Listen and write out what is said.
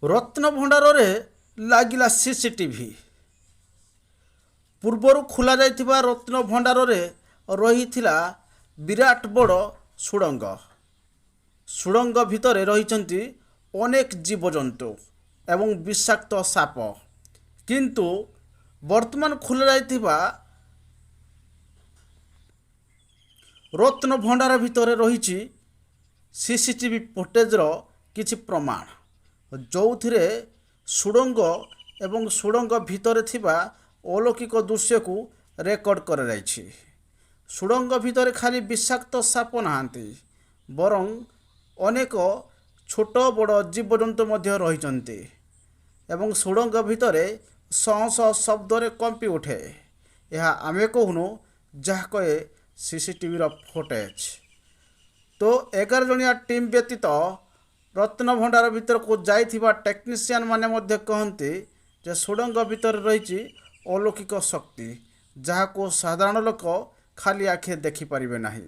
ରତ୍ନଭଣ୍ଡାରରେ ଲାଗିଲା ସିସିଟିଭି। ପୂର୍ବରୁ ଖୋଲାଯାଇଥିବା ରତ୍ନଭଣ୍ଡାରରେ ରହିଥିଲା ବିରାଟ ବଡ଼ ସୁଡ଼ଙ୍ଗ। ସୁଡ଼ଙ୍ଗ ଭିତରେ ରହିଛନ୍ତି ଅନେକ ଜୀବଜନ୍ତୁ ଏବଂ ବିଷାକ୍ତ ସାପ। କିନ୍ତୁ ବର୍ତ୍ତମାନ ଖୋଲାଯାଇଥିବା ରତ୍ନଭଣ୍ଡାର ଭିତରେ ରହିଛି ସିସିଟିଭି ଫୁଟେଜ୍ର କିଛି ପ୍ରମାଣ, ଯେଉଁଥିରେ ସୁଡ଼ଙ୍ଗ ଏବଂ ସୁଡ଼ଙ୍ଗ ଭିତରେ ଥିବା ଅଲୌକିକ ଦୃଶ୍ୟକୁ ରେକର୍ଡ଼ କରାଯାଇଛି। ସୁଡ଼ଙ୍ଗ ଭିତରେ ଖାଲି ବିଷାକ୍ତ ସାପ ନାହାନ୍ତି, ବରଂ ଅନେକ ଛୋଟ ବଡ଼ ଜୀବଜନ୍ତୁ ମଧ୍ୟ ରହିଛନ୍ତି ଏବଂ ସୁଡ଼ଙ୍ଗ ଭିତରେ ଶହ ଶହ ଶବ୍ଦରେ କମ୍ପି ଉଠେ। ଏହା ଆମେ କହୁନୁ, ଯାହା କହେ ସିସିଟିଭିର ଫୁଟେଜ୍। ତ 11 ଜଣିଆ ଟିମ୍ ବ୍ୟତୀତ ରତ୍ନଭଣ୍ଡାର ଭିତରକୁ ଯାଇଥିବା ଟେକ୍ନିସିଆନ୍ ମାନେ ମଧ୍ୟ କହନ୍ତି ଯେ ସୁଡ଼ଙ୍ଗ ଭିତରେ ରହିଛି ଅଲୌକିକ ଶକ୍ତି, ଯାହାକୁ ସାଧାରଣ ଲୋକ ଖାଲି ଆଖିରେ ଦେଖିପାରିବେ ନାହିଁ।